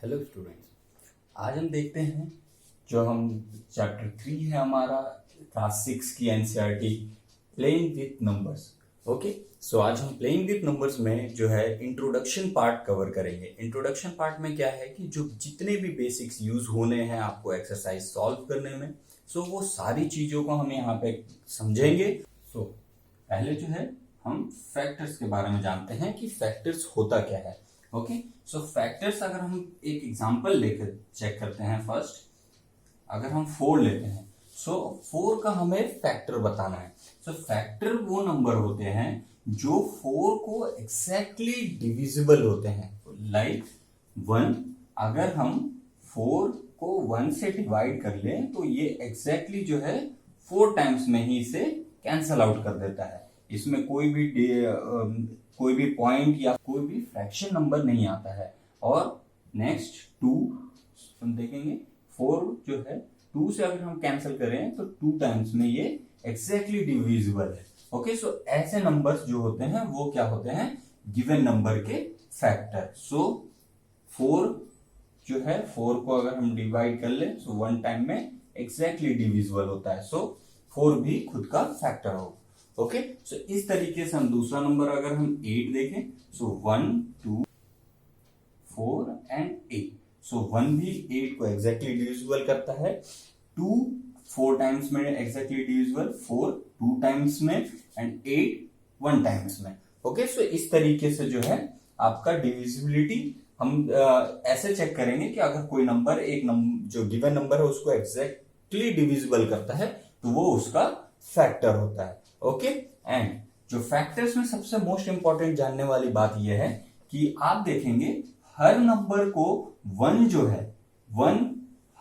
Hello students, आज हम देखते हैं जो हम चैप्टर 3 है हमारा क्लास 6 की NCERT playing with numbers. Okay, so आज हम प्लेइंग विथ नंबर्स में जो है इंट्रोडक्शन पार्ट कवर करेंगे। इंट्रोडक्शन पार्ट में क्या है कि जो जितने भी बेसिक्स यूज होने हैं आपको एक्सरसाइज सॉल्व करने में, सो वो सारी चीजों को हम यहाँ पे समझेंगे। सो पहले जो है हम फैक्टर्स के बारे में जानते हैं कि फैक्टर्स होता क्या है। ओके, सो फैक्टर्स अगर हम एक एग्जांपल लेकर चेक करते हैं, फर्स्ट अगर हम 4 लेते हैं, सो 4 का हमें फैक्टर बताना है। सो फैक्टर वो नंबर होते हैं जो 4 को एग्जैक्टली डिविजिबल होते हैं। लाइक 1, अगर हम 4 को 1 से डिवाइड कर लें तो ये एग्जैक्टली जो है 4 टाइम्स में ही इसे कैंसल आउट कर देता है। इसमें कोई भी पॉइंट या कोई भी फ्रैक्शन नंबर नहीं आता है। और नेक्स्ट 2 हम देखेंगे, 4 जो है 2 से अगर हम कैंसिल करें तो 2 टाइम्स में ये एग्जैक्टली डिविजिबल है। ओके, सो ऐसे नंबर्स जो होते हैं वो क्या होते हैं, गिवन नंबर के फैक्टर। सो 4 जो है 4 को अगर हम डिवाइड कर लें सो 1 टाइम में एग्जैक्टली डिविजिबल होता है। सो 4 भी खुद का फैक्टर होगा। ओके, सो इस तरीके से हम दूसरा नंबर अगर हम 8 देखें, सो 1, 2, 4 एंड 8। सो 1 भी 8 को एग्जैक्टली डिविजिबल करता है। 2 4 टाइम्स में एग्जैक्टली डिविजिबल, 4 2 टाइम्स में एंड 8 1 टाइम्स में। ओके, सो इस तरीके से जो है आपका डिविजिबिलिटी हम ऐसे चेक करेंगे कि अगर कोई नंबर जो गिवन नंबर है उसको एग्जैक्टली डिविजिबल करता है तो वो उसका फैक्टर होता है। ओके, एंड जो फैक्टर्स में सबसे मोस्ट इंपॉर्टेंट जानने वाली बात यह है कि आप देखेंगे हर नंबर को 1 जो है 1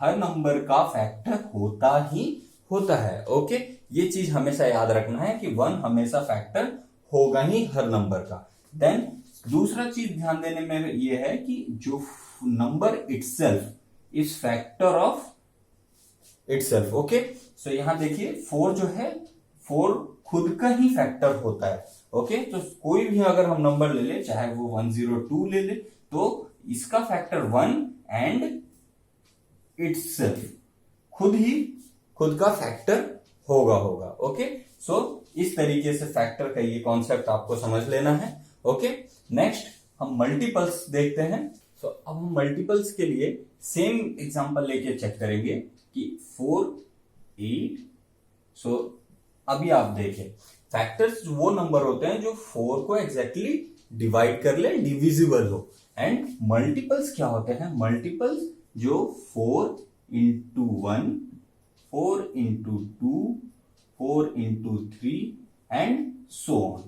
हर नंबर का फैक्टर होता ही होता है। ओके, ये चीज हमेशा याद रखना है कि 1 हमेशा फैक्टर होगा ही हर नंबर का। देन दूसरा चीज ध्यान देने में यह है कि जो number itself is factor of itself. Okay, so यहां देखिए 4 जो है 4 खुद का ही फैक्टर होता है। ओके, तो कोई भी अगर हम नंबर ले ले, चाहे वो 102 ले ले, तो इसका फैक्टर 1 एंड इटसेल्फ खुद का फैक्टर होगा। ओके, सो इस तरीके से फैक्टर का ये कॉन्सेप्ट आपको समझ लेना है। ओके, नेक्स्ट हम मल्टीपल्स देखते हैं। सो अब हम मल्टीपल्स के लिए सेम एग्जांपल लेके चेक करेंगे कि 4, 8। सो अभी आप देखें फैक्टर्स वो नंबर होते हैं जो 4 को एग्जैक्टली डिवाइड कर ले, डिविजिबल हो। एंड मल्टीपल्स क्या होते हैं, मल्टीपल्स जो 4 into 1, 4 into 2, 4 into 3 and so on.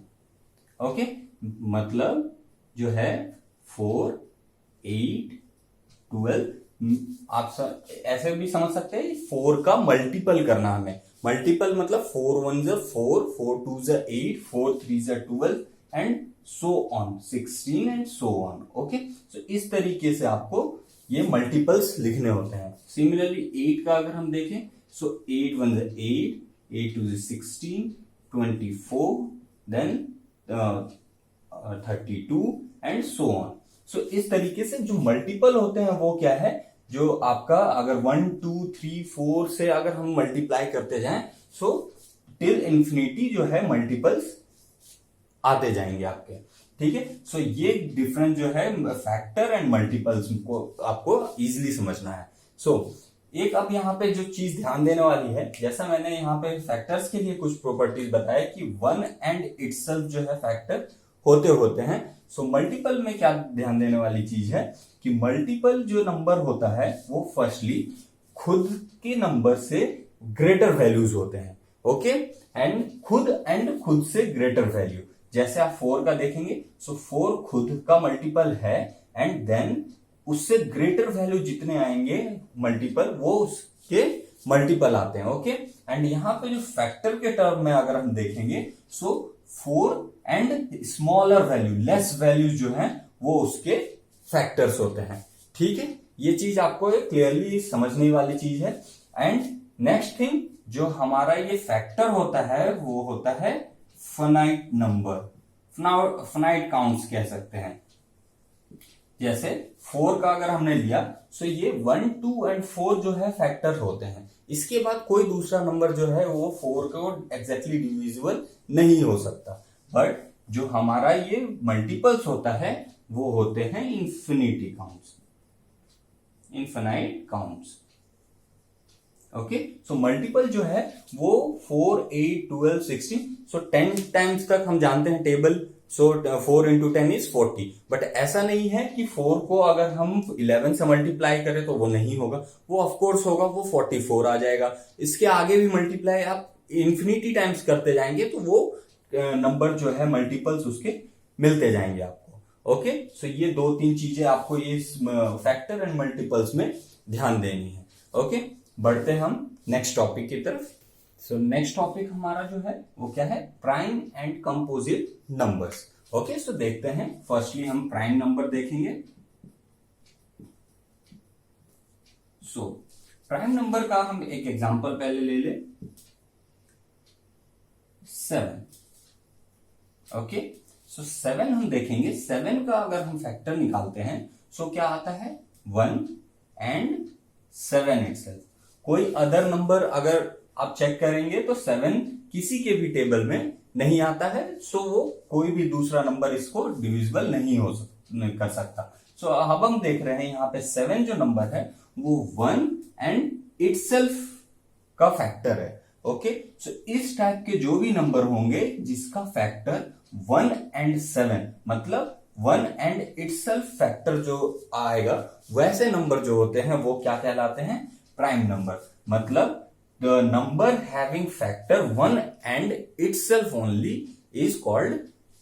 Okay, मतलब जो है 4, 8, 12, आप ऐसे भी समझ सकते हैं 4 का मल्टीपल करना हमें। मल्टीपल मतलब 4 1 जा 4, 4 2 जा 8, 4 3 जा 12 and so on 16 and so on. Okay, so इस तरीके से आपको ये मल्टीपल्स लिखने होते हैं। सिमिलरली 8 का अगर हम देखें, सो 8 1 जा 8, 8 2 जा 16, 24, देन 32 एंड सो ऑन। सो इस तरीके से जो मल्टीपल होते हैं वो क्या है, जो आपका अगर 1 2 3 4 से अगर हम मल्टीप्लाई करते जाएं, सो टिल इंफिनिटी जो है मल्टीपल्स आते जाएंगे आपके। ठीक है, सो ये डिफरेंस जो है फैक्टर एंड मल्टीपल्स को आपको इजीली समझना है। सो एक अब यहाँ पे जो चीज ध्यान देने वाली है, जैसा मैंने यहाँ पे फैक्टर्स के लिए कुछ प्रॉपर्टीज बताया कि 1 एंड इटसेल्फ जो है फैक्टर होते हैं। सो मल्टीपल में क्या ध्यान देने वाली चीज है कि मल्टीपल जो नंबर होता है वो फर्स्टली खुद के नंबर से ग्रेटर वैल्यूज होते हैं। ओके, एंड खुद से ग्रेटर वैल्यू। जैसे आप 4 का देखेंगे, सो 4 खुद का मल्टीपल है एंड देन उससे ग्रेटर वैल्यू जितने आएंगे मल्टीपल, वो उसके मल्टीपल आते हैं। ओके, एंड यहां पे जो फैक्टर के टर्म में अगर हम देखेंगे, सो 4 and smaller value, less value जो है वो उसके फैक्टर्स होते हैं। ठीक है, ये चीज आपको क्लियरली समझने वाली चीज है। एंड नेक्स्ट थिंग जो हमारा ये फैक्टर होता है वो होता है फाइनाइट नंबर, फाइनाइट काउंट्स कह सकते हैं। जैसे 4 का अगर हमने लिया, सो ये 1, 2 एंड 4 जो है फैक्टर होते हैं। इसके बाद कोई दूसरा नंबर जो है वो 4 को एग्जैक्टली डिविजिबल नहीं हो सकता। बट जो हमारा ये मल्टीपल्स होता है वो होते हैं infinity counts, infinite counts. Okay, so multiple जो है वो 4, 8, 12, 16, सो 10 टाइम्स तक हम जानते हैं table. So 4 into 10 is 40। But ऐसा नहीं है कि 4 को अगर हम 11 से मल्टीप्लाई करें तो वो नहीं होगा, वो ऑफकोर्स होगा, वो 44 आ जाएगा। इसके आगे भी मल्टीप्लाई आप इन्फिनिटी टाइम्स करते जाएंगे तो वो नंबर जो है मल्टीपल्स उसके मिलते जाएंगे आपको। ओके, सो ये 2-3 चीजें आपको ये फैक्टर एंड मल्टीपल्स में ध्यान देनी है। ओके, बढ़ते हम नेक्स्ट टॉपिक की तरफ। सो नेक्स्ट टॉपिक हमारा जो है वो क्या है, prime and composite numbers. Okay, so देखते हैं। फर्स्टली हम प्राइम नंबर देखेंगे। सो प्राइम नंबर का हम एक एग्जांपल पहले ले ले, 7। ओके, सो 7 हम देखेंगे। 7 का अगर हम फैक्टर निकालते हैं सो क्या आता है, 1 एंड 7 इटसेल्फ। कोई अदर नंबर अगर आप चेक करेंगे तो 7 किसी के भी टेबल में नहीं आता है, सो वो कोई भी दूसरा नंबर इसको डिविजिबल नहीं कर सकता। सो अब हम देख रहे हैं यहाँ पे 7 जो नंबर है वो 1 एंड इटसेल्फ का फैक्टर है। ओके, सो इस टाइप के जो भी नंबर होंगे जिसका फैक्टर 1 एंड 7, मतलब 1 एंड इटसेल्फ फैक्टर जो आएगा, वैसे नंबर जो होते हैं वो क्या कहलाते हैं, प्राइम नंबर। मतलब the number having factor 1 and itself only is called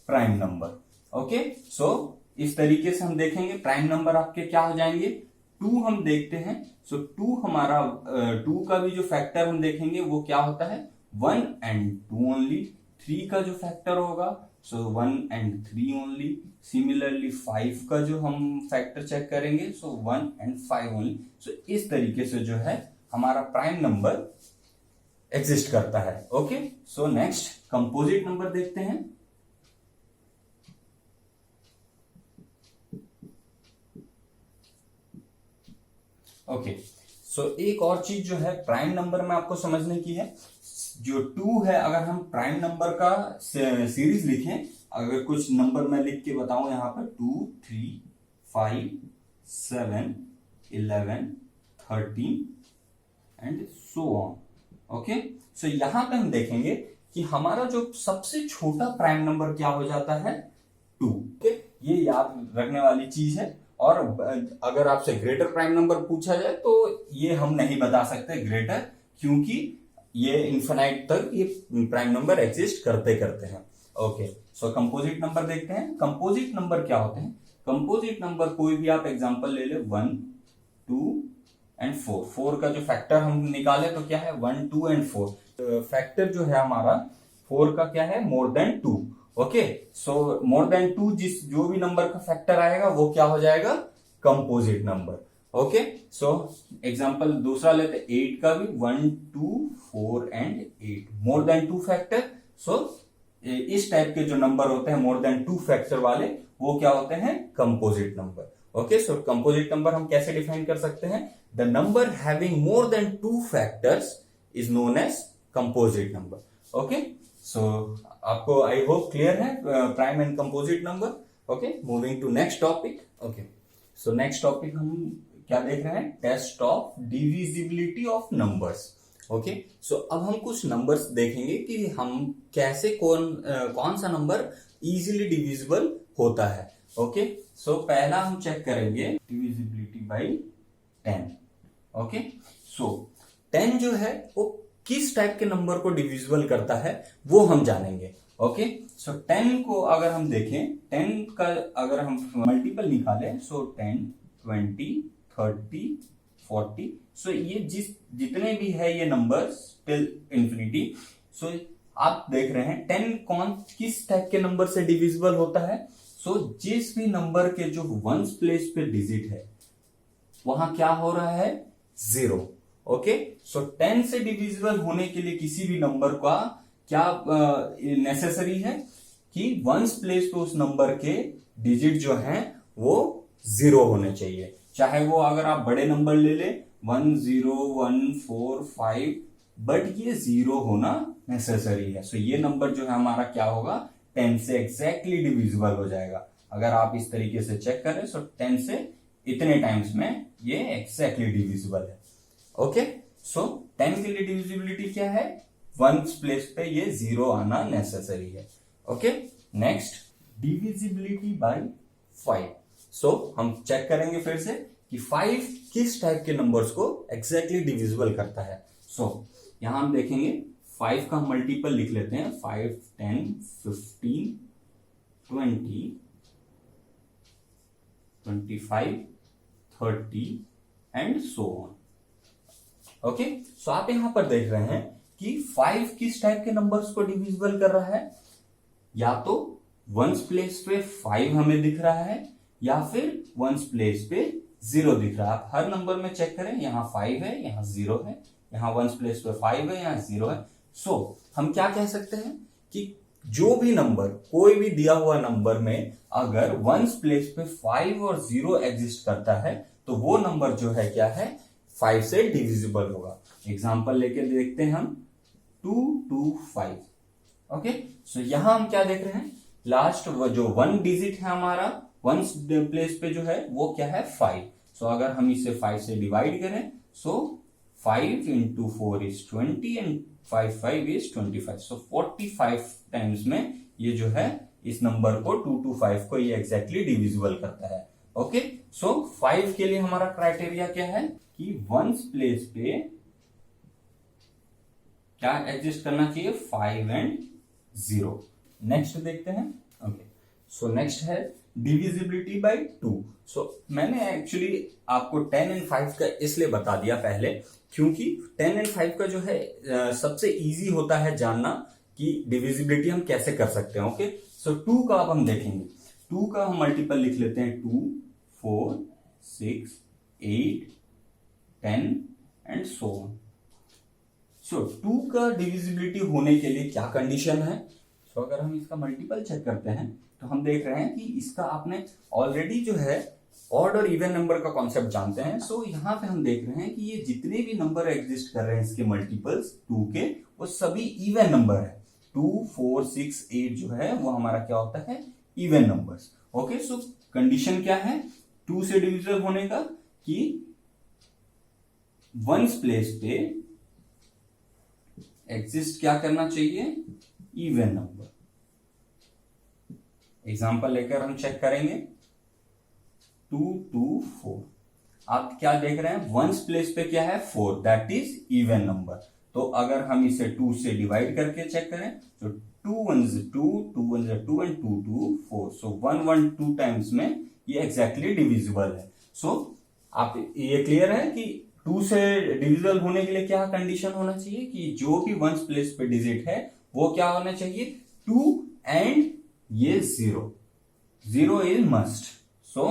prime number. Okay, so इस तरीके से हम देखेंगे प्राइम नंबर आपके क्या हो जाएंगे। 2 हम देखते हैं। सो 2 हमारा 2 का भी जो फैक्टर हम देखेंगे वो क्या होता है, 1 एंड 2 ओनली। 3 का जो फैक्टर होगा सो 1 एंड 3 ओनली। सिमिलरली 5 का जो हम फैक्टर चेक करेंगे सो 1 एंड 5 ओनली। सो इस तरीके से जो है हमारा प्राइम नंबर एग्जिस्ट करता है। Okay, so next composite number देखते हैं। ओके, सो एक और चीज जो है प्राइम नंबर में आपको समझने की है, जो 2 है, अगर हम प्राइम नंबर का सीरीज लिखें, अगर कुछ नंबर मैं लिख के बताऊं यहां पर 2, 3, 5, 7, 11, 13 and so on. Okay, so यहां पे हम देखेंगे कि हमारा जो सबसे छोटा प्राइम नंबर क्या हो जाता है, 2। ओके, ये याद रखने वाली चीज है। और अगर आपसे ग्रेटर प्राइम नंबर पूछा जाए तो ये हम नहीं बता सकते ग्रेटर, क्योंकि ये इन्फिनाइट तक ये प्राइम नंबर एग्जिस्ट करते करते हैं। ओके, सो कंपोजिट नंबर देखते हैं। कंपोजिट नंबर क्या होते हैं, कंपोजिट नंबर कोई भी आप एग्जांपल ले ले, 1, 2 एंड 4। 4 का जो फैक्टर हम निकाले तो क्या है, 1, 2 एंड 4। फैक्टर जो है हमारा 4 का क्या है, मोर देन 2। ओके, सो मोर देन 2 जो भी नंबर का फैक्टर आएगा वो क्या हो जाएगा, composite number. Okay, so example दूसरा लेते, 8 का भी 1, 2, 4 एंड 8, मोर देन 2 फैक्टर। सो इस टाइप के जो नंबर होते हैं मोर देन 2 फैक्टर वाले, वो क्या होते हैं, composite number. Okay, so composite number हम कैसे डिफाइन कर सकते हैं, the number having more than 2 factors is known as composite number. Okay, so आपको आई होप क्लियर है prime and composite number. Okay, moving to next topic. Okay, so next topic हम क्या देख रहे हैं, test of divisibility of numbers. Okay, so अब हम कुछ नंबर्स देखेंगे कि हम कैसे कौन सा नंबर इजीली डिविजिबल होता है। ओके, सो पहला हम चेक करेंगे डिविजिबिलिटी बाय 10। ओके, सो 10 जो है वो किस टाइप के नंबर को डिविजिबल करता है वो हम जानेंगे। ओके, सो 10 को अगर हम देखें, 10 का अगर हम मल्टीपल निकालें, सो 10, 20, 30, 40, सो ये जितने भी है ये नंबर्स टिल इंफिनिटी। सो आप देख रहे हैं 10 किस टाइप के नंबर से डिविजिबल होता है। सो जिस भी नंबर के जो वंस प्लेस पे डिजिट है वहां क्या हो रहा है, 0। ओके, सो 10 से डिविजिबल होने के लिए किसी भी नंबर का क्या नेसेसरी है कि वंस प्लेस पे उस नंबर के डिजिट जो हैं वो जीरो होने चाहिए, चाहे वो अगर आप बड़े नंबर ले ले 1 0 1 4 5, बट ये जीरो होना नेसेसरी है। सो ये नंबर जो है हमारा क्या होगा, 10 से एग्जैक्टली डिविजिबल हो जाएगा। अगर आप इस तरीके से चेक करें सो 10 से इतने टाइम्स में ये एग्जैक्टली डिविजिबल है। ओके, सो 10 के लिए डिविजिबिलिटी क्या है, 1 प्लेस पे ये जीरो आना नेसेसरी है। Okay, next divisibility bye 5। सो हम चेक करेंगे फिर से कि 5 किस टाइप के नंबर्स को एग्जैक्टली डिविजिबल करता है। सो यहां हम देखेंगे 5 का मल्टीपल लिख लेते हैं, 5 10 15 20 25 30 एंड सो ऑन। ओके, सो आप यहां पर देख रहे हैं कि 5 किस टाइप के नंबर्स को डिविजिबल कर रहा है, या तो वंस प्लेस पे 5 हमें दिख रहा है या फिर वंस प्लेस पे 0 दिख रहा है। आप हर नंबर में चेक करें, यहां 5 है, यहां 0 है, यहां वंस प्लेस पे 5 है, यहां 0 है। सो हम क्या कह सकते हैं कि जो भी नंबर, कोई भी दिया हुआ नंबर में अगर वंस प्लेस पे 5 और 0 एग्जिस्ट करता है तो वो नंबर जो है क्या है, 5 से डिविजिबल होगा। एग्जांपल लेके देखते हैं हम 2 2 5। ओके, सो यहां हम क्या देख रहे हैं, लास्ट जो 1 डिजिट है हमारा वंस प्लेस पे जो है वो क्या है, 5। सो अगर हम इसे 5 से डिवाइड करें सो 5 into 4 is 20 and 5 5 is 25। So 45 times में ये जो है इस नंबर को 2 to 5 को ये एग्जैक्टली डिविजिबल करता है। ओके, सो 5 के लिए हमारा क्राइटेरिया क्या है कि वंस प्लेस पे क्या एग्जिस्ट करना चाहिए, 5 and 0। नेक्स्ट देखते हैं। ओके, सो नेक्स्ट है डिविजिबिलिटी बाय 2। सो मैंने एक्चुअली आपको 10 and 5 का इसलिए बता दिया पहले क्योंकि 10 and 5 का जो है सबसे इजी होता है जानना कि डिविजिबिलिटी हम कैसे कर सकते हैं। ओके, सो 2 का अब हम देखेंगे। 2 का हम मल्टीपल लिख लेते हैं, 2 4 6 8 10 एंड सो ऑन। सो 2 का डिविजिबिलिटी होने के लिए क्या कंडीशन है, सो अगर हम इसका मल्टीपल चेक करते हैं तो हम देख रहे हैं कि इसका आपने ऑलरेडी जो है ऑड और इवन नंबर का कॉन्सेप्ट जानते हैं। सो यहां पे हम देख रहे हैं कि ये जितने भी नंबर एग्जिस्ट कर रहे हैं इसके मल्टीपल्स 2 के, वो सभी इवन नंबर है। 2 4 6 8 जो है वो हमारा क्या होता है, इवन नंबर्स। ओके, सो कंडीशन क्या है 2 से डिविजिबल होने का, कि वंस प्लेस पे एग्जिस्ट क्या करना चाहिए, इवन नंबर। एग्जाम्पल लेकर हम चेक करेंगे 2 2 4। आप क्या देख रहे हैं, वंस प्लेस पे क्या है, 4, दैट इज इवन नंबर। तो अगर हम इसे 2 से डिवाइड करके चेक करें तो 2 1 2 2 1 2 एंड 2 2 4। सो 1 1 2 टाइम्स में ये एग्जैक्टली डिविजिबल है। सो आप ये क्लियर है कि 2 से डिविजिबल होने के लिए क्या कंडीशन होना चाहिए कि जो भी वंस प्लेस पे डिजिट है वो क्या होना चाहिए, 2 एंड ये 0 0 is must. So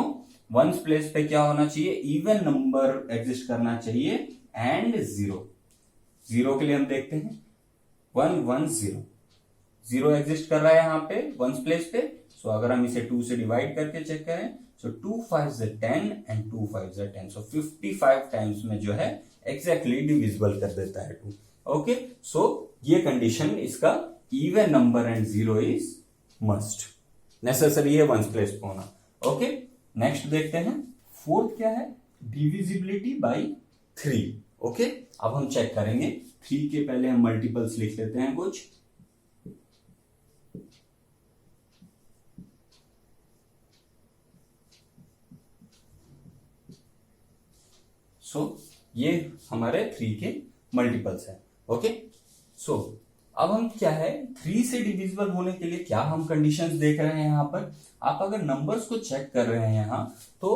ones place पे क्या होना चाहिए, इवन नंबर एग्जिस्ट करना चाहिए एंड 0। 0 के लिए हम देखते हैं 1 1 0 0 एग्जिस्ट कर रहा है यहाँ पे वंस प्लेस पे। सो अगर हम इसे 2 से डिवाइड करके चेक करें सो 2 5 10 एंड 2 5 10। सो 55 टाइम्स में जो है एग्जैक्टली डिविजिबल कर देता है 2। ओके, सो ये कंडीशन इसका even number and 0 is must, necessary है वंस प्लेस पे होना। ओके, नेक्स्ट देखते हैं। फोर्थ क्या है, डिविजिबिलिटी बाय 3। ओके, अब हम चेक करेंगे 3 के पहले हम मल्टीपल्स लिख लेते हैं कुछ। सो ये हमारे 3 के मल्टीपल्स हैं। ओके, सो अब हम क्या है 3 से डिविजिबल होने के लिए क्या हम कंडीशंस देख रहे हैं यहाँ पर। आप अगर नंबर्स को चेक कर रहे हैं यहाँ तो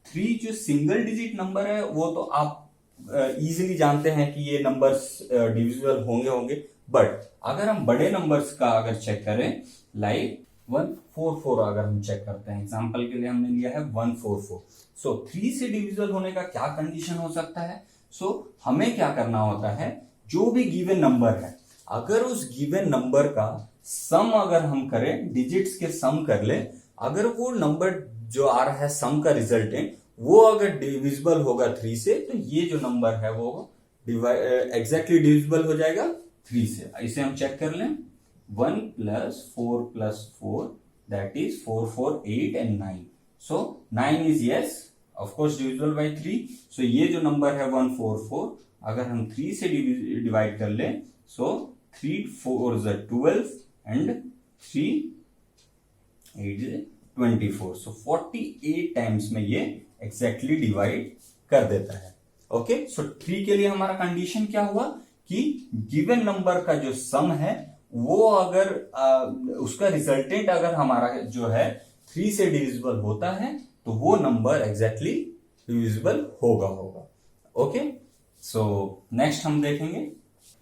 3 जो सिंगल डिजिट नंबर है वो तो आप इजीली जानते हैं कि ये नंबर्स डिविजिबल होंगे। बट अगर हम बड़े नंबर्स का अगर चेक करें लाइक 144 अगर हम चेक करते हैं, एग्जांपल के लिए हमने लिया है 144। सो 3 से डिविजिबल होने का क्या कंडीशन हो सकता है। सो हमें क्या करना होता है, जो भी गिवन नंबर है अगर उस गिवन नंबर का सम अगर हम करें, डिजिट्स के सम कर ले अगर वो नंबर जो आ रहा है सम का रिजल्टेंट वो अगर डिविजिबल होगा 3 से, तो ये जो नंबर है वो एग्जैक्टली डिविजिबल हो जाएगा 3 से। इसे हम चेक कर लें। 1 + 4 + 4 that is 4, 4, 8 and 9। So 9 is yes of course divisible by 3। सो ये जो नंबर है 144 अगर हम 3 से डिवाइड कर लें, सो 3 4 12 एंड 3 8 24। सो 48 टाइम्स में ये एग्जैक्टली डिवाइड कर देता है। ओके, सो 3 के लिए हमारा कंडीशन क्या हुआ कि गिवन नंबर का जो सम है वो अगर उसका रिजल्टेंट अगर हमारा जो है 3 से डिविजिबल होता है तो वो नंबर एग्जैक्टली डिविजिबल होगा। ओके, सो नेक्स्ट हम देखेंगे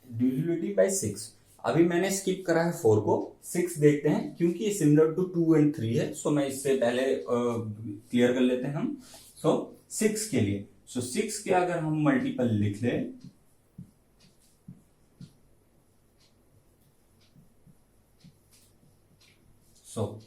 डिविजिबिलिटी बाय 6। अभी मैंने स्किप करा है 4 को, 6 देखते हैं क्योंकि ये सिमिलर टू 2 एंड 3 है। सो मैं इससे पहले क्लियर कर लेते हैं हम। सो 6 के लिए, सो 6 के अगर हम मल्टीपल लिख ले, सो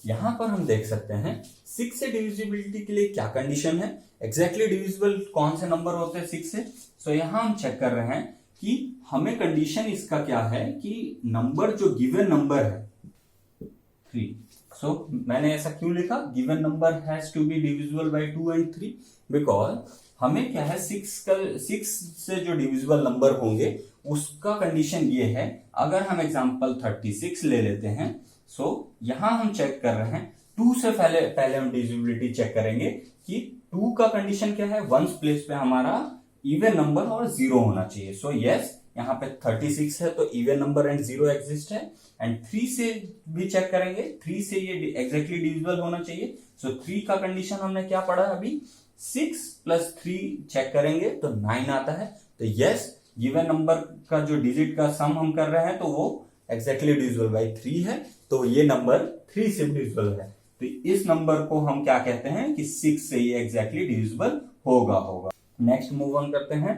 यहां पर हम देख सकते हैं 6 से डिविजिबिलिटी के लिए क्या कंडीशन है, एग्जैक्टली डिविजिबल कौन से नंबर होते हैं 6 से। सो यहां हम चेक कर रहे हैं कि हमें कंडीशन इसका क्या है कि नंबर जो गिवन नंबर है 3। सो मैंने ऐसा क्यों लिखा, given number has to be divisible by 2 and 3, because हमें क्या है 6 से जो डिविजिबल नंबर होंगे उसका कंडीशन ये है। अगर हम एग्जांपल 36 ले लेते हैं, सो यहां हम चेक कर रहे हैं 2 से पहले हम डिविजिबिलिटी चेक करेंगे कि 2 का कंडीशन क्या है, वंस प्लेस पे हमारा इवन नंबर और 0 होना चाहिए। सो यस यहाँ पे 36 है तो इवन नंबर एंड 0 एग्जिस्ट है। एंड 3 से भी चेक करेंगे, 3 से ये एग्जैक्टली डिविजिबल होना चाहिए। सो 3 का कंडीशन हमने क्या पढ़ा अभी, 6 + 3 चेक करेंगे तो 9 आता है। तो यस गिवन नंबर का जो डिजिट का सम हम कर रहे हैं तो वो एग्जैक्टली डिविजिबल बाय 3 है, तो ये नंबर 3 से डिविजिबल है। तो इस नंबर को हम क्या कहते हैं कि 6 से ये एग्जैक्टली डिविजिबल होगा। नेक्स्ट मूव ऑन करते हैं।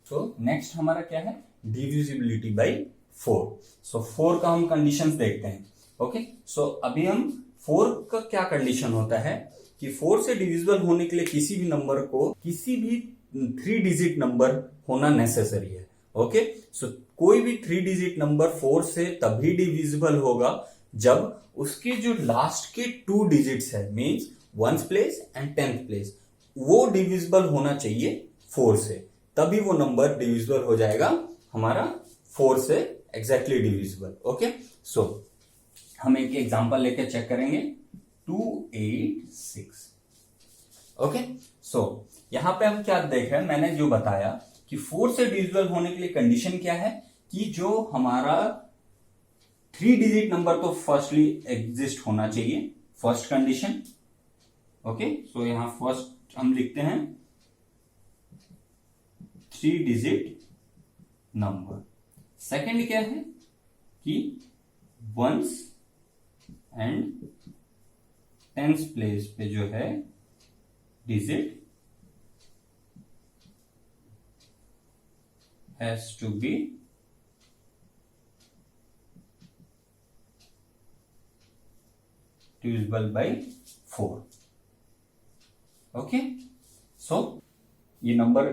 सो नेक्स्ट हमारा क्या है, डिविजिबिलिटी बाय 4। सो 4 का हम कंडीशंस देखते हैं। ओके, सो अभी हम 4 का क्या कंडीशन होता है कि 4 से डिविजिबल होने के लिए किसी भी नंबर को किसी भी 3 डिजिट नंबर होना नेसेसरी है। ओके, सो कोई भी 3 डिजिट नंबर 4 से तभी डिविजिबल होगा जब उसके जो लास्ट के 2 डिजिट्स है, means 1th place and 10th place, वो डिविजिबल होना चाहिए 4 से, तभी वो नंबर डिविजिबल हो जाएगा हमारा 4 से एग्जैक्टली डिविजिबल। ओके, सो हम एक एग्जांपल लेकर चेक करेंगे 286। ओके, सो यहां पे हम क्या देख रहे हैं, मैंने जो बताया कि 4 से डिविजिबल होने के लिए कंडीशन क्या है कि जो हमारा 3 डिजिट नंबर तो फर्स्टली एग्जिस्ट होना चाहिए, फर्स्ट कंडीशन। ओके, सो यहां फर्स्ट हम लिखते हैं 3 डिजिट नंबर। सेकंड क्या है कि 1s एंड 10th प्लेस पे जो है digit has to be divisible by 4। Okay, so ये नंबर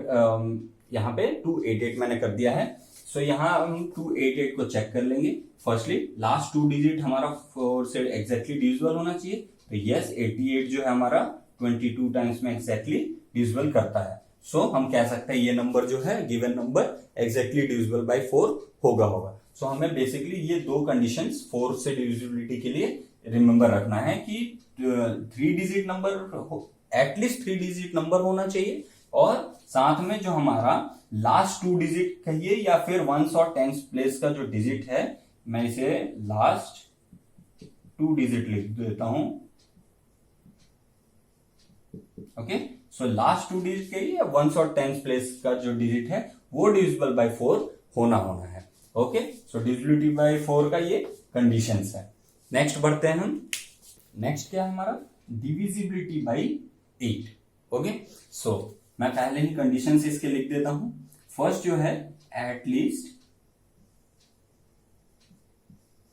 यहां पे 288 मैंने कर दिया है। सो यहां हम 288 को चेक कर लेंगे। फर्स्टली लास्ट 2 डिजिट हमारा 4 से एग्जैक्टली डिविजिबल होना चाहिए, तो यस 88 जो है हमारा 22 टाइम्स में एग्जैक्टली डिविजिबल करता है। सो हम कह सकते हैं ये नंबर जो है given number exactly divisible by 4 होगा। सो हमें बेसिकली ये 2 कंडीशंस 4 से डिविजिबिलिटी के लिए रिमेंबर रखना है कि 3 digit number, at least 3 digit number होना चाहिए, और साथ में जो हमारा लास्ट 2 डिजिट कहिए या फिर 1s और 10th प्लेस का जो डिजिट है, मैं इसे लास्ट 2 डिजिट लिख देता हूं। ओके, सो लास्ट 2 डिजिट के लिए 1s और 10th प्लेस का जो डिजिट है वो डिविजिबल बाय 4 होना है। ओके, सो डिविजिबिलिटी बाय 4 का ये कंडीशंस है। नेक्स्ट बढ़ते हैं हम। नेक्स्ट क्या है हमारा, डिविजिबिलिटी बाय 8। ओके, सो मैं पहले ही कंडीशंस इसके लिख देता हूं। फर्स्ट जो है एटलीस्ट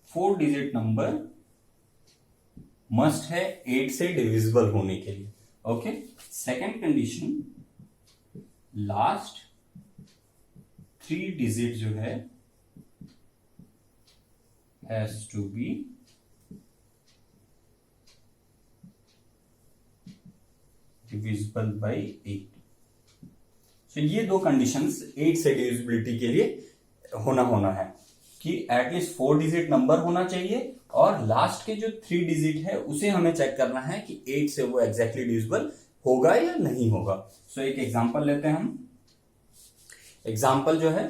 4 डिजिट नंबर मस्ट है 8 से डिविजिबल होने के लिए। Okay, second condition, last 3 digit जो है has to be divisible by 8। तो ये दो कंडीशंस 8 से डिविजिबिलिटी के लिए होना है कि एटलीस्ट 4 डिजिट नंबर होना चाहिए और लास्ट के जो 3 डिजिट है उसे हमें चेक करना है कि 8 से वो एग्जैक्टली डिविजिबल होगा या नहीं होगा। सो एक एग्जांपल लेते हैं हम। एग्जांपल जो है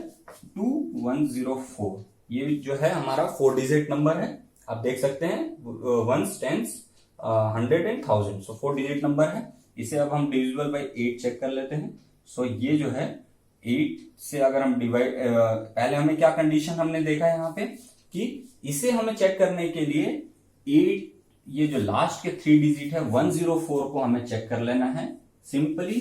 2104, ये जो है हमारा 4 डिजिट नंबर है। आप देख सकते हैं ones, tens, 100 and 1000। So 4 digit number है। इसे अब हम डिविजिबल बाई 8 चेक कर लेते हैं। सो ये जो है 8 से अगर हम डिवाइड, पहले हमें क्या कंडीशन हमने देखा यहाँ पे कि इसे हमें चेक करने के लिए 8, ये जो लास्ट के 3 डिजिट है 104 को हमें चेक कर लेना है simply.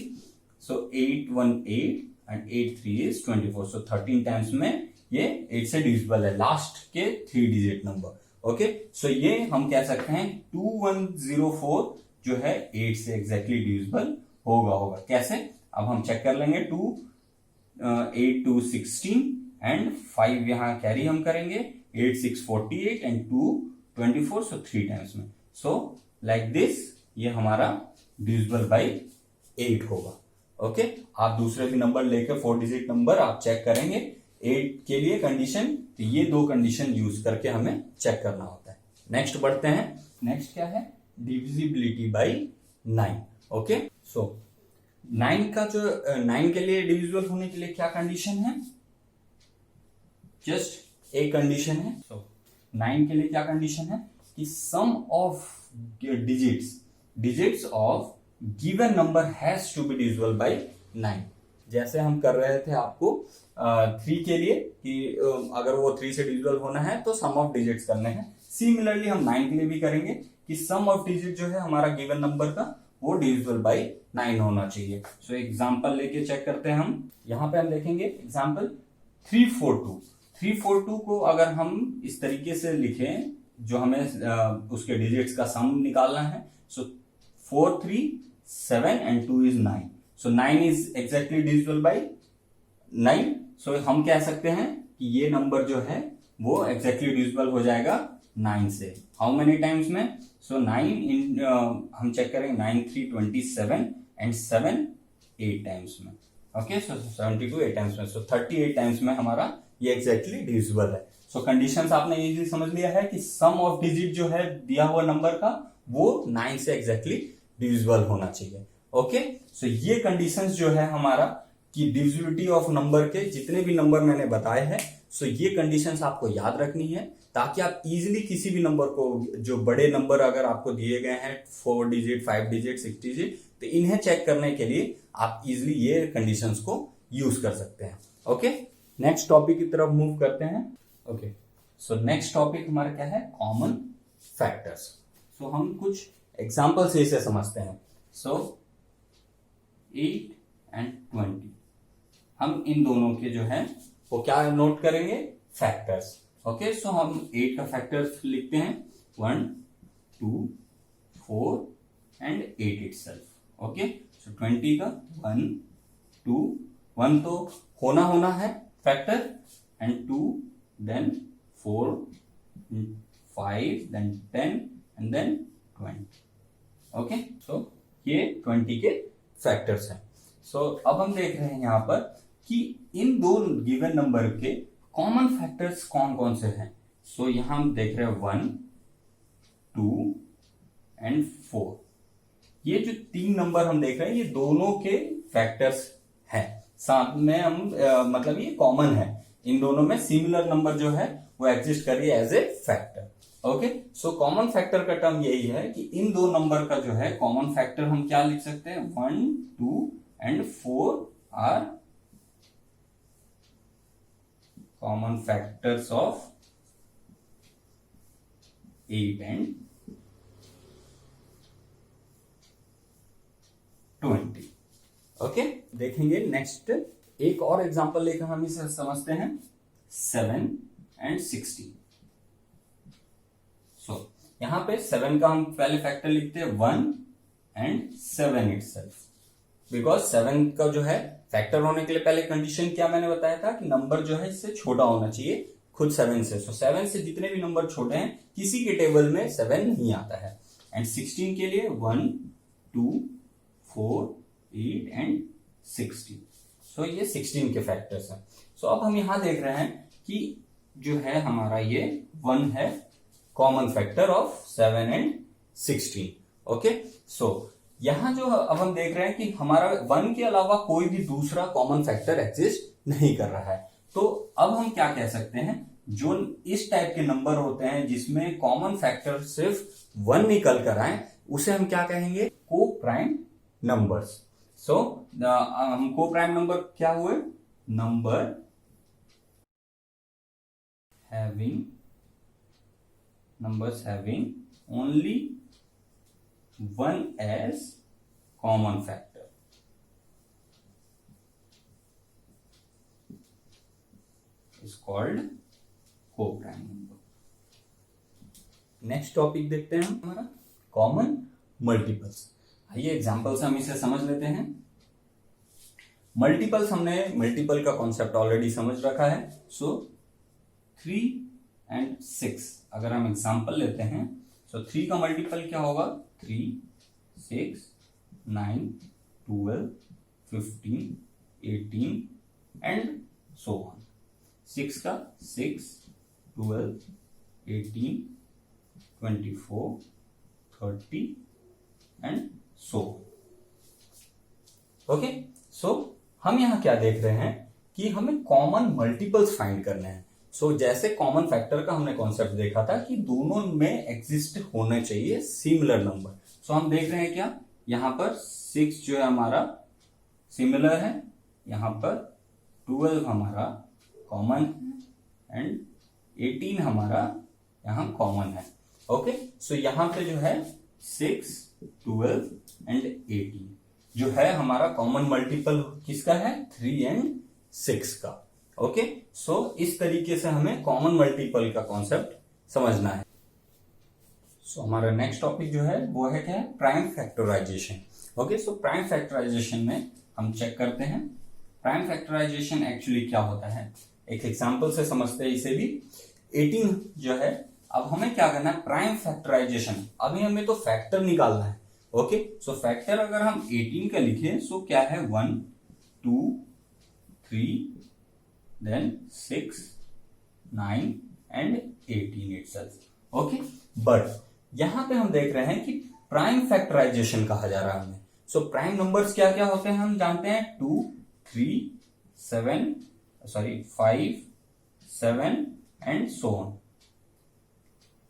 So 818 and 83 is 24। So 13 times में ये 8 से डिविजिबल है लास्ट के 3 डिजिट नंबर। ओके, सो ये हम कह सकते हैं 2104 जो है 8 से एग्जैक्टली डिविजिबल होगा। कैसे, अब हम चेक कर लेंगे। 8 2 16 एंड 5 यहां कैरी हम करेंगे, 8 6 48 एंड 2 24। सो 3 टाइम्स में। सो लाइक दिस ये हमारा डिविजिबल बाई 8 होगा। ओके, आप दूसरे भी नंबर लेकर 4 डिजिट नंबर आप चेक करेंगे 8 के लिए कंडीशन, तो ये 2 कंडीशन यूज करके हमें चेक करना होता है। नेक्स्ट बढ़ते हैं। नेक्स्ट क्या है, डिविजिबिलिटी बाई 9। ओके, सो 9 का जो 9 के लिए डिविजिबल होने के लिए क्या कंडीशन है, जस्ट एक कंडीशन है। सो 9 के लिए क्या कंडीशन है कि sum of digits of given number has to be divisible by 9। जैसे हम कर रहे थे आपको 3 के लिए कि अगर वो 3 से डिविजिबल होना है तो सम ऑफ डिजिट्स करने हैं, सिमिलरली हम 9 के लिए भी करेंगे कि सम ऑफ डिजिट जो है हमारा गिवन नंबर का वो डिविजिबल बाई 9 होना चाहिए। सो एग्जांपल लेके चेक करते हैं हम। यहां पे हम देखेंगे एग्जांपल 342 को अगर हम इस तरीके से लिखें, जो हमें उसके डिजिट्स का सम निकालना है। सो 4 3 7 and 2 is 9। So 9 is exactly divisible by 9। सो हम कह सकते हैं कि ये नंबर जो है वो एग्जैक्टली डिविजिबल हो जाएगा 9 से। हाउ मेनी टाइम्स में, सो 9 इन हम चेक करेंगे 9 3 27 एंड 7 8 टाइम्स में। ओके, सो 72 8 टाइम्स में। सो 38 टाइम्स में हमारा ये एग्जैक्टली डिविजिबल है। सो कंडीशंस आपने इजीली समझ लिया है कि सम ऑफ डिजिट जो है दिया हुआ नंबर का वो 9 से एग्जैक्टली डिविजिबल होना चाहिए। ओके, सो ये कंडीशंस जो है हमारा कि डिविजिबिलिटी ऑफ नंबर के जितने भी नंबर मैंने बताए हैं, सो ये कंडीशंस आपको याद रखनी है ताकि आप इजीली किसी भी नंबर को, जो बड़े नंबर अगर आपको दिए गए हैं 4 डिजिट 5 डिजिट 6 डिजिट, तो इन्हें चेक करने के लिए आप इजीली ये कंडीशंस को यूज कर सकते हैं। ओके, नेक्स्ट टॉपिक की तरफ मूव करते हैं। ओके, सो नेक्स्ट टॉपिक हमारा क्या है, कॉमन फैक्टर्स। सो हम कुछ एग्जांपल से इसे समझते हैं। सो 8 एंड 20, हम इन दोनों के जो है वो क्या नोट करेंगे, फैक्टर्स। ओके, सो हम 8 का फैक्टर्स लिखते हैं 1 2 4 एंड 8 इटसेल्फ। ओके, सो 20 का 1 2 1 तो होना है factor, and 2 then 4 5 then 10 and then 20। Okay, so ये 20 के फैक्टर्स हैं। सो अब हम देख रहे हैं यहां पर कि इन दो गिवन नंबर के कॉमन फैक्टर्स कौन कौन से हैं। सो यहां हम देख रहे हैं 1 2 एंड 4। ये जो 3 नंबर हम देख रहे हैं ये दोनों के फैक्टर्स हैं। साथ में हम मतलब ये कॉमन है, इन दोनों में सिमिलर नंबर जो है वो एग्जिस्ट कर रही है as a factor. Okay, so common factor का टर्म यही है कि इन दो नंबर का जो है कॉमन फैक्टर हम क्या लिख सकते हैं, 1 2 and 4 are common factors of 8 and 20। Okay, देखेंगे नेक्स्ट एक और एग्जांपल लेकर हम इसे समझते हैं 7 एंड 16। सो यहाँ पे 7 का हम पहले फैक्टर लिखते हैं 1 एंड 7 इटसेल्फ, बिकॉज 7 का जो है फैक्टर होने के लिए पहले कंडीशन क्या मैंने बताया था कि नंबर जो है इससे छोटा होना चाहिए खुद 7 से। सो 7 से जितने भी नंबर छोटे हैं किसी के टेबल में 7 नहीं आता है। एंड 16 के लिए 1 2 4 8 एंड 16। सो ये 16 के फैक्टर्स हैं। सो अब हम यहां देख रहे हैं कि जो है हमारा ये 1 है common factor of 7 and 16। Okay, so यहां जो अब हम देख रहे हैं कि हमारा 1 के अलावा कोई भी दूसरा कॉमन फैक्टर एग्जिस्ट नहीं कर रहा है। तो अब हम क्या कह सकते हैं, जो इस टाइप के नंबर होते हैं जिसमें कॉमन फैक्टर सिर्फ 1 निकल कर आए, उसे हम क्या कहेंगे, को प्राइम नंबर्स। सो हम को प्राइम नंबर क्या हुए, number having only 1 as common factor is called co-prime number। Next topic देखते हैं हम हमारा कॉमन मल्टीपल्स। आइए एग्जांपल से हम इसे समझ लेते हैं। मल्टीपल्स, हमने मल्टीपल का कॉन्सेप्ट ऑलरेडी समझ रखा है। सो 3 एंड 6 अगर हम एग्जांपल लेते हैं, सो 3 का मल्टीपल क्या होगा, 3 6 9 12 15 18 एंड सो ऑन। 6 का 6 12 18 24 30 एंड सो। ओके, सो हम यहां क्या देख रहे हैं कि हमें कॉमन मल्टीपल्स फाइंड करने हैं। सो जैसे कॉमन फैक्टर का हमने कॉन्सेप्ट देखा था कि दोनों में एग्जिस्ट होने चाहिए सिमिलर नंबर। सो हम देख रहे हैं क्या, यहां पर 6 जो है हमारा सिमिलर है, यहां पर 12 हमारा कॉमन है एंड 18 हमारा यहां कॉमन है। ओके, सो यहां पे जो है 6 12 एंड 18 जो है हमारा कॉमन मल्टीपल किसका है, 3 एंड 6 का। ओके, सो इस तरीके से हमें कॉमन मल्टीपल का कॉन्सेप्ट समझना है। सो हमारा नेक्स्ट टॉपिक जो है वो है क्या है, prime factorisation. Okay, so prime factorisation में हम चेक करते हैं प्राइम फैक्टराइजेशन एक्चुअली क्या होता है। एक एग्जांपल से समझते हैं इसे भी। 18 जो है, अब हमें क्या करना है, प्राइम फैक्टराइजेशन। अभी हमें तो फैक्टर निकालना है। ओके, सो फैक्टर अगर हम 18 का लिखें, सो क्या है, 1 2 3 then 6 9 and 18 itself। Okay, but यहां पे हम देख रहे हैं कि प्राइम फैक्टराइजेशन कहा जा रहा है हमें। सो प्राइम नंबर्स क्या क्या होते हैं हम जानते हैं, 2 3 5 7 and so on,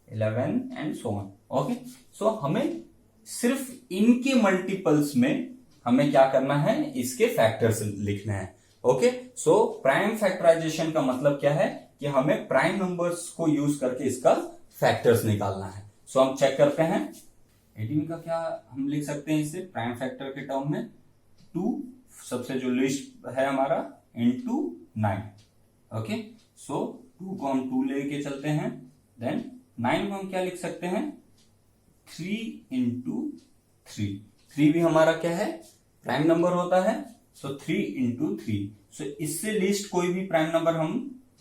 11 and so on. Okay, so हमें सिर्फ इनके मल्टीपल्स में हमें क्या करना है, इसके फैक्टर्स लिखना है। ओके, सो प्राइम फैक्टराइजेशन का मतलब क्या है कि हमें प्राइम नंबर्स को यूज करके इसका फैक्टर्स निकालना है। सो हम चेक करते हैं 18 का क्या हम लिख सकते हैं इसे प्राइम फैक्टर के टर्म में, 2 सबसे जो लिस्ट है हमारा इनटू 9। ओके, सो 2 को हम 2 लेके चलते हैं, देन 9 को हम क्या लिख सकते हैं, 3 इंटू 3। 3 भी हमारा क्या है, प्राइम नंबर होता है। सो 3 इंटू 3। सो इससे लिस्ट कोई भी प्राइम नंबर हम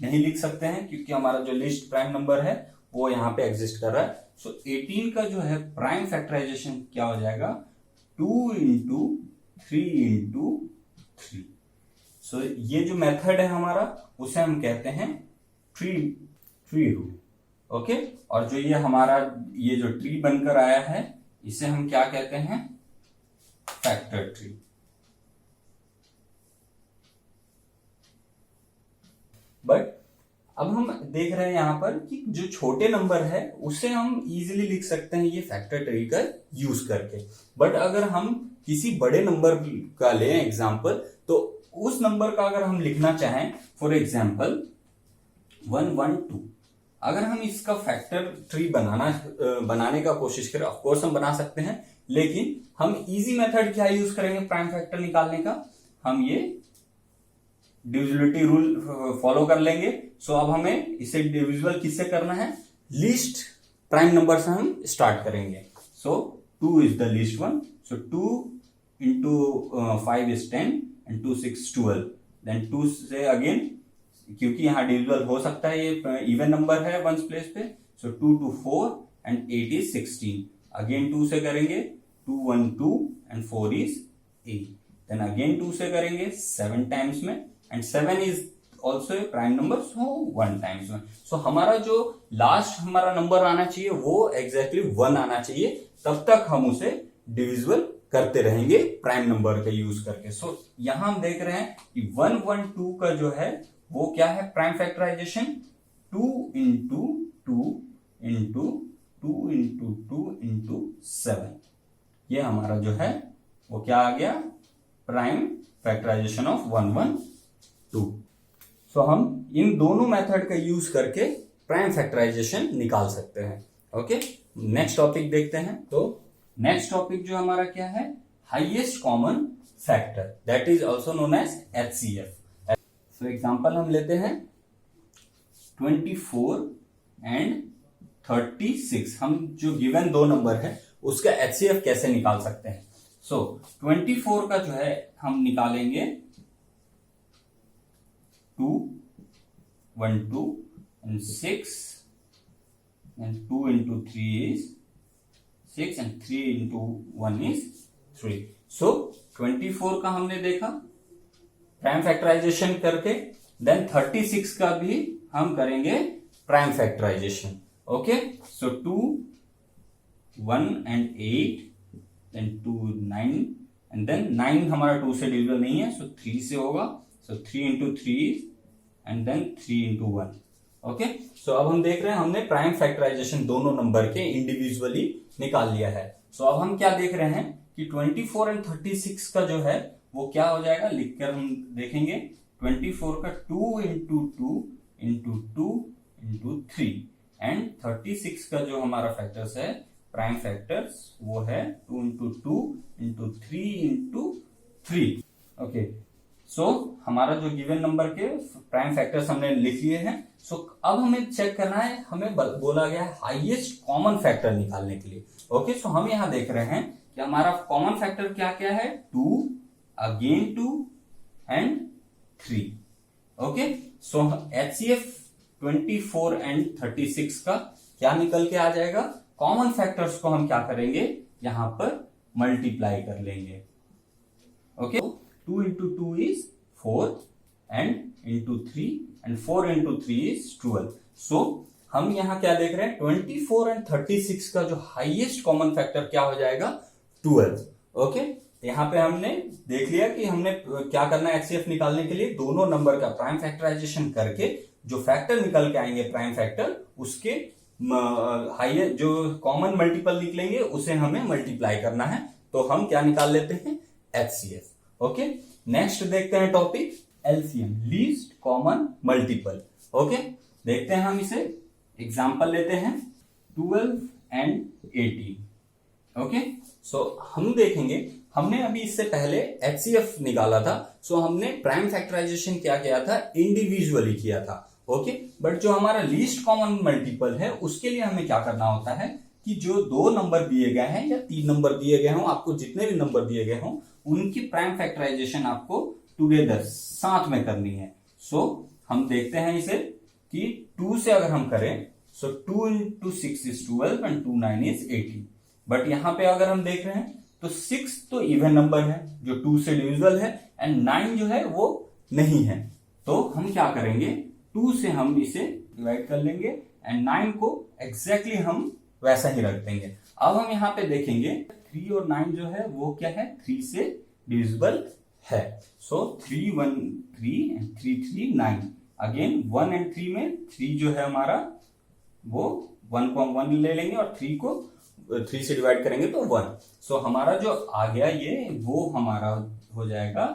नहीं लिख सकते हैं क्योंकि हमारा जो लिस्ट प्राइम नंबर है वो यहाँ पे एग्जिस्ट कर रहा है। सो 18 का जो है प्राइम फैक्टराइजेशन क्या हो जाएगा, 2 इंटू 3 इंटू 3। सो ये जो मेथड है हमारा उसे हम कहते हैं ट्री रूल। ओके, और जो ये हमारा ये जो ट्री बनकर आया है इसे हम क्या कहते हैं, फैक्टर ट्री। बट अब हम देख रहे हैं यहां पर कि जो छोटे नंबर है उसे हम इजीली लिख सकते हैं ये फैक्टर ट्री का यूज करके। बट अगर हम किसी बड़े नंबर का लें एग्जांपल, तो उस नंबर का अगर हम लिखना चाहें, फॉर एग्जांपल 112, अगर हम इसका फैक्टर ट्री बनाने का कोशिश करें, ऑफ कोर्स हम बना सकते हैं, लेकिन हम इजी मेथड क्या यूज करेंगे प्राइम फैक्टर निकालने का, हम ये डिविजिबिलिटी रूल फॉलो कर लेंगे। सो अब हमें इसे डिविजिबल किससे करना है, लीस्ट प्राइम नंबर से हम स्टार्ट करेंगे. सो 2 is the least one. So 2 into 5 is 10 and 2 6 12. Then 2 से अगेन, क्योंकि यहाँ डिविजिबल हो सकता है, ये इवन नंबर है वंस प्लेस पे. सो 2 to 4 and 8 is 16. अगेन 2 से करेंगे, 2 1 2 and 4 is 8. देन अगेन 2 से करेंगे 7 टाइम्स में, and 7 is also a prime number, so 1 times में. सो हमारा जो लास्ट हमारा नंबर आना चाहिए वो एग्जैक्टली 1 आना चाहिए. तब तक हम उसे डिविजिबल करते रहेंगे प्राइम नंबर का यूज करके. सो यहां हम देख रहे हैं कि 1 1 2 का जो है वो क्या है, prime factorisation 2 into 2 into 2 into 2 into 7. ये हमारा जो है वो क्या आ गया, प्राइम फैक्टराइजेशन ऑफ 1 1 2. सो हम इन दोनों मेथड का यूज करके प्राइम फैक्टराइजेशन निकाल सकते हैं. ओके, नेक्स्ट टॉपिक देखते हैं. तो नेक्स्ट टॉपिक जो हमारा क्या है, highest common factor, that is also known as HCF. So example हम लेते हैं 24 एंड 36. हम जो गिवन दो नंबर है उसका HCF कैसे निकाल सकते हैं. सो 24 का जो है हम निकालेंगे 2 1 2 and 6 and 2 into 3 is 6 and 3 into 1 is 3. So 24 का हमने देखा प्राइम फैक्टराइजेशन करके. देन 36 का भी हम करेंगे prime factorisation. Okay, so 2 1 and 8 then 2 9 and then 9 हमारा 2 से डिविजिबल नहीं है, सो 3 से होगा. So 3 into 3 and then 3 into 1. Okay, so अब हम देख रहे हैं हमने प्राइम फैक्टराइजेशन दोनों नंबर के इंडिविजुअली निकाल लिया है. सो अब हम क्या देख रहे हैं कि 24 एंड 36 का जो है वो क्या हो जाएगा, लिखकर हम देखेंगे. 24 का 2 into 2 into 2 into 3 एंड 36 का जो हमारा फैक्टर्स है प्राइम फैक्टर्स वो है 2 into 2 into 3 into 3. ओके, सो हमारा जो गिवन नंबर के प्राइम फैक्टर्स हमने लिख लिए हैं. सो अब हमें चेक करना है, हमें बोला गया है हाईएस्ट कॉमन फैक्टर निकालने के लिए. ओके, सो हम यहां देख रहे हैं कि हमारा कॉमन फैक्टर क्या क्या है, 2 again 2 and 3. Okay, so HCF 24 and 36 का क्या निकल के आ जाएगा, कॉमन फैक्टर्स को हम क्या करेंगे यहां पर मल्टीप्लाई कर लेंगे. Okay, 2 into 2 is 4 and into 3 and 4 into 3 is 12. So हम यहां क्या देख रहे हैं, 24 and 36 का जो हाईएस्ट कॉमन फैक्टर क्या हो जाएगा, 12. ओके, यहां पे हमने देख लिया कि हमने क्या करना है HCF निकालने के लिए, दोनों नंबर का प्राइम फैक्टराइजेशन करके जो फैक्टर निकल के आएंगे प्राइम फैक्टर, उसके हाईएस्ट जो कॉमन मल्टीपल निकलेंगे उसे हमें मल्टीप्लाई करना है. तो हम क्या निकाल लेते हैं, HCF. ओके, नेक्स्ट देखते हैं topic LCM, least common multiple. Okay, देखते हैं हम इसे. एग्जांपल लेते हैं 12 एंड 18. ओके, सो हम देखेंगे, हमने अभी इससे पहले HCF निकाला था. सो हमने प्राइम फैक्टराइजेशन क्या किया था, इंडिविजुअली किया था. ओके, बट जो हमारा लीस्ट कॉमन मल्टीपल है उसके लिए हमें क्या करना होता है कि जो 2 नंबर दिए गए हैं या 3 नंबर दिए गए हों, आपको जितने भी नंबर दिए गए हों उनकी प्राइम फैक्टराइजेशन आपको टुगेदर साथ में करनी है. सो हम देखते हैं इसे कि 2 से अगर हम करें, सो 2 into 6 is 12 and 2 9 is 18. But यहां पे अगर हम देख रहे हैं तो 6 तो इवन नंबर है जो 2 से डिविजिबल है, एंड 9 जो है वो नहीं है. तो हम क्या करेंगे, 2 से हम इसे डिवाइड कर लेंगे एंड 9 को एग्जैक्टली हम वैसा ही रख देंगे. अब हम यहाँ पे देखेंगे 3 और 9 जो है वो क्या है, 3 से डिविजिबल है. सो 3 1 3 एंड 3 3 9. अगेन 1 एंड 3 में 3 जो है हमारा वो 1 को हम 1 ले लेंगे और 3 को 3 से डिवाइड करेंगे तो 1. सो हमारा जो आ गया ये वो हमारा हो जाएगा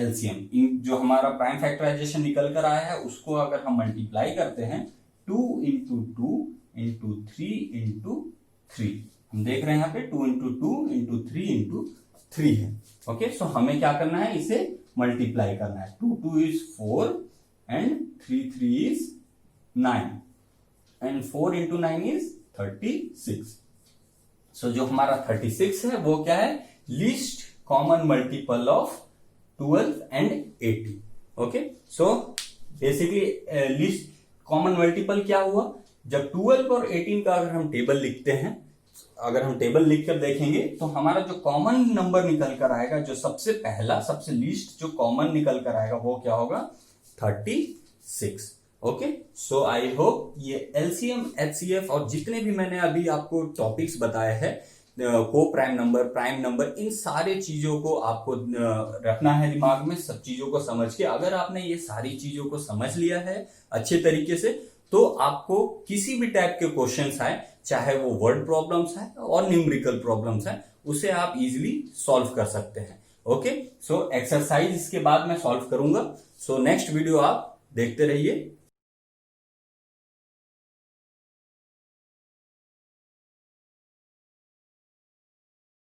LCM. जो हमारा प्राइम फैक्टराइजेशन निकल कर आया है उसको अगर हम मल्टीप्लाई करते हैं 2 into 2 into 3 into 3. हम देख रहे हैं यहाँ पे 2 into 2 into 3 into 3 है. ओके, सो हमें क्या करना है, इसे मल्टीप्लाई करना है. 2 2 is 4 and 3 3 is 9 and 4 into 9 is 36। सो जो हमारा 36 है वो क्या है, least common multiple of 12 and 18। Okay, so basically least common multiple क्या हुआ, जब 12 और 18 का अगर हम टेबल लिखते हैं, अगर हम टेबल लिखकर देखेंगे तो हमारा जो कॉमन नंबर निकल कर आएगा, जो सबसे पहला सबसे लीस्ट जो कॉमन निकल कर आएगा वो क्या होगा, 36। ओके, सो आई होप ये एलसीएम, एचसीएफ और जितने भी मैंने अभी आपको टॉपिक्स बताए हैं, को प्राइम नंबर, प्राइम नंबर, इन सारे चीजों को आपको रखना है दिमाग में, सब चीजों को समझ के। अगर आपने ये सारी चीजों को समझ लिया है अच्छे तरीके से, तो आपको किसी भी टाइप के क्वेश्चंस आए, चाहे वो वर्ड प्रॉब्लम्स है और न्यूमेरिकल प्रॉब्लम्स है, उसे आप इजीली सॉल्व कर सकते हैं। ओके, सो एक्सरसाइज इसके बाद मैं सॉल्व करूंगा। सो नेक्स्ट वीडियो आप देखते रहिए।